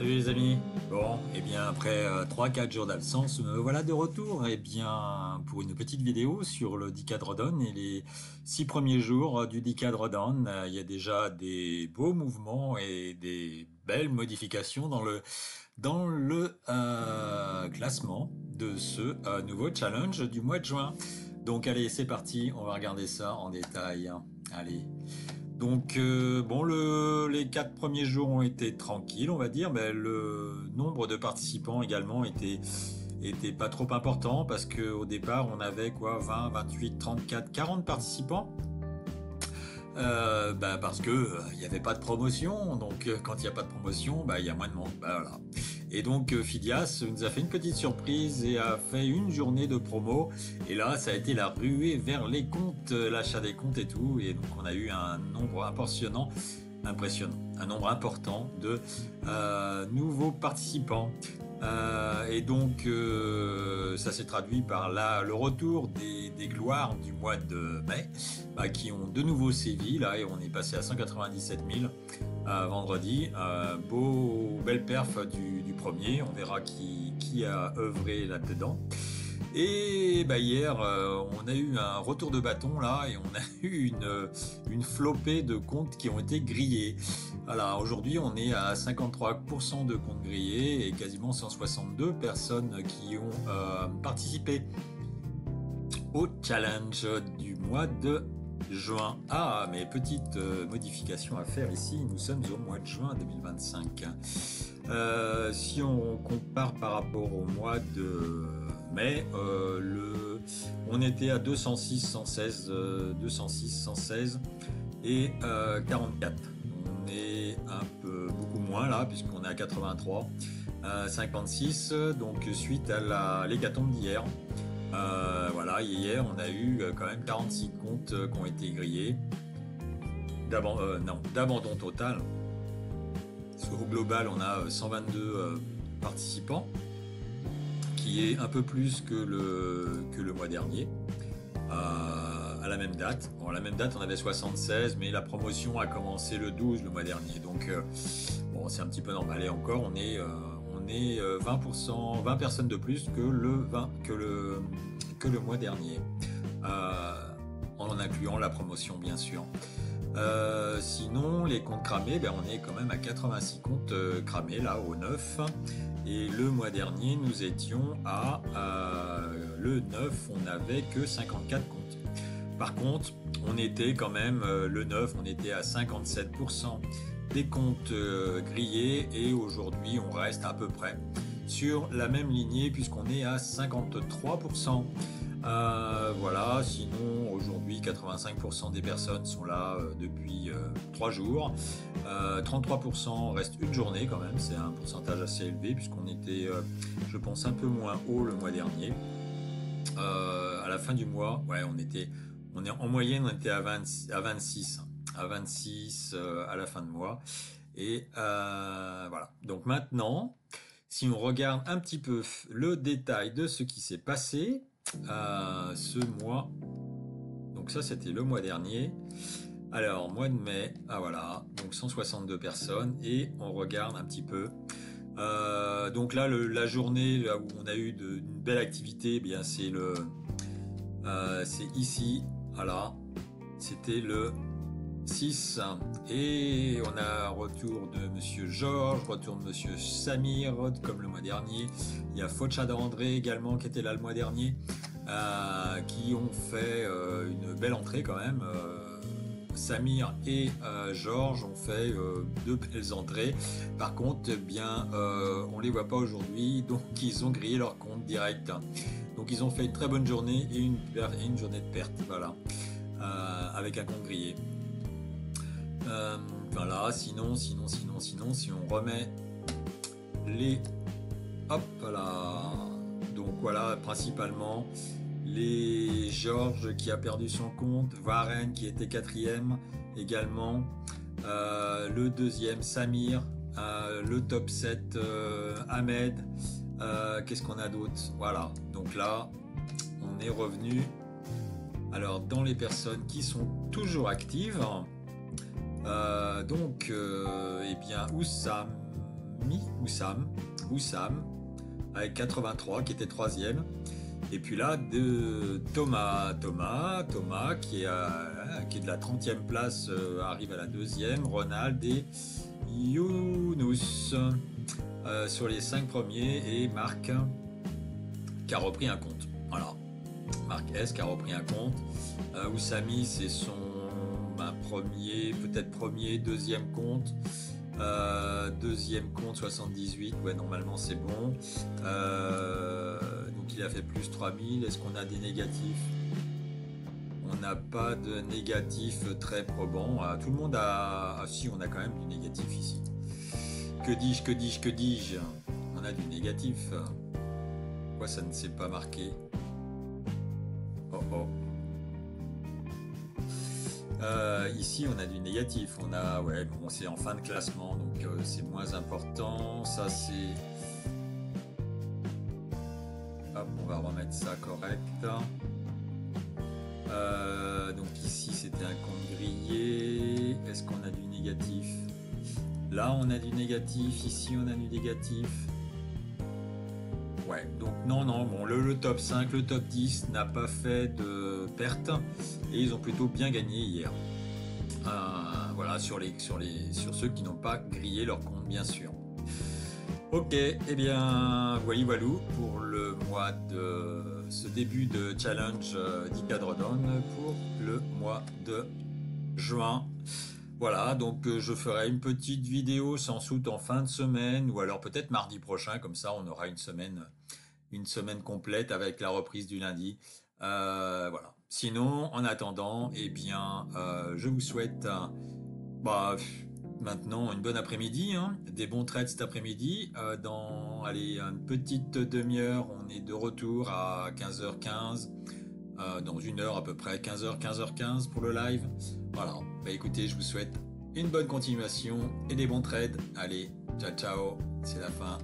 Salut les amis. Bon, et bien après 3-4 jours d'absence, me voilà de retour et bien pour une petite vidéo sur le Decathlon et les 6 premiers jours du Decathlon. Il y a déjà des beaux mouvements et des belles modifications dans le classement de ce nouveau challenge du mois de juin. Donc allez, c'est parti, on va regarder ça en détail. Allez. Donc bon, les 4 premiers jours ont été tranquilles, on va dire, mais le nombre de participants également était pas trop important parce que au départ on avait quoi 20, 28, 34, 40 participants. Parce que il n'y avait pas de promotion, donc quand il n'y a pas de promotion, il y a moins de monde. Voilà. Et donc Phidias nous a fait une petite surprise et a fait une journée de promo. Et là, ça a été la ruée vers les comptes, l'achat des comptes et tout. Et donc on a eu un nombre un nombre important de nouveaux participants. Et donc ça s'est traduit par le retour des gloires du mois de mai, qui ont de nouveau sévi là, et on est passé à 197 000 vendredi. Belle perf du premier, on verra qui a œuvré là-dedans. Et hier, on a eu un retour de bâton là, et on a eu une flopée de comptes qui ont été grillés. Voilà, aujourd'hui on est à 53% de comptes grillés et quasiment 162 personnes qui ont participé au challenge du mois de juin. Ah, mais petite modification à faire ici, nous sommes au mois de juin 2025. Si on compare par rapport au mois de mai, on était à 206, 116, 206, 116 et 44. On est beaucoup moins là, puisqu'on est à 83, 56, donc suite à l'hécatombe d'hier. Voilà, hier on a eu quand même 46 comptes qui ont été grillés d'abandon total. Au global, on a 122 participants, qui est un peu plus que le mois dernier, à la même date. Bon, à la même date, on avait 76, mais la promotion a commencé le 12 le mois dernier. Donc, bon, c'est un petit peu normal. Et encore, on est 20%, 20 personnes de plus que le mois dernier, en incluant la promotion, bien sûr. Sinon, les comptes cramés, on est quand même à 86 comptes cramés là au 9. Et le mois dernier, nous étions le 9, on n'avait que 54 comptes. Par contre, on était quand même, le 9, on était à 57% des comptes grillés, et aujourd'hui, on reste à peu près sur la même lignée puisqu'on est à 53%. Voilà, sinon aujourd'hui 85% des personnes sont là depuis 3 jours. 33% reste une journée quand même, c'est un pourcentage assez élevé puisqu'on était, je pense, un peu moins haut le mois dernier. À la fin du mois, en moyenne on était à 26 à la fin de mois. Et voilà. Donc maintenant, si on regarde un petit peu le détail de ce qui s'est passé ce mois, donc ça c'était le mois dernier. Alors mois de mai, voilà, donc 162 personnes, et on regarde un petit peu. Donc là, la journée là où on a eu une belle activité, c'est ici, voilà, c'était le 6, et on a retour de Monsieur Georges, retour de Monsieur Samir, comme le mois dernier. Il y a Fochada André également qui était là le mois dernier, qui ont fait une belle entrée quand même. Samir et Georges ont fait 2 belles entrées. Par contre, on les voit pas aujourd'hui, donc ils ont grillé leur compte direct. Donc ils ont fait une très bonne journée et une journée de perte, voilà, avec un compte grillé. Voilà, sinon, si on remet hop là, donc voilà, principalement les Georges qui a perdu son compte, Varenne qui était 4e également, le 2e Samir, le top 7 Ahmed, qu'est-ce qu'on a d'autre? Voilà, donc là on est revenu. Alors dans les personnes qui sont toujours actives, Oussami Oussam, avec 83, qui était troisième. Et puis là, de Thomas qui est de la 30e place, arrive à la deuxième. Ronald et Younous sur les 5 premiers. Et Marc qui a repris un compte. Voilà. Marc S qui a repris un compte. Oussami, c'est son deuxième compte. Deuxième compte 78, ouais, normalement c'est bon. Donc il a fait plus 3000. Est-ce qu'on a des négatifs? On n'a pas de négatif très probant. Tout le monde a. Ah si, on a quand même du négatif ici. Que dis-je? On a du négatif. Pourquoi ça ne s'est pas marqué? Oh. Ici on a du négatif, c'est en fin de classement, donc c'est moins important. Ça c'est, hop, on va remettre ça correct. Donc ici c'était un compte grillé. Est-ce qu'on a du négatif? Là on a du négatif, ici on a du négatif. Ouais, donc non, bon, le top 5, le top 10 n'a pas fait de perte et ils ont plutôt bien gagné hier. Voilà, sur ceux qui n'ont pas grillé leur compte, bien sûr. Ok, eh bien, voilou pour le mois de ce début de challenge d'Icadrodon pour le mois de juin. Voilà, donc je ferai une petite vidéo sans doute en fin de semaine ou alors peut-être mardi prochain, comme ça on aura une semaine complète avec la reprise du lundi. Voilà. Sinon, en attendant, eh bien, je vous souhaite maintenant une bonne après-midi, hein, des bons trades cet après-midi. Dans une petite demi-heure, on est de retour à 15h15. Dans une heure à peu près, 15h15 pour le live. Voilà, écoutez, je vous souhaite une bonne continuation et des bons trades. Allez, ciao, c'est la fin.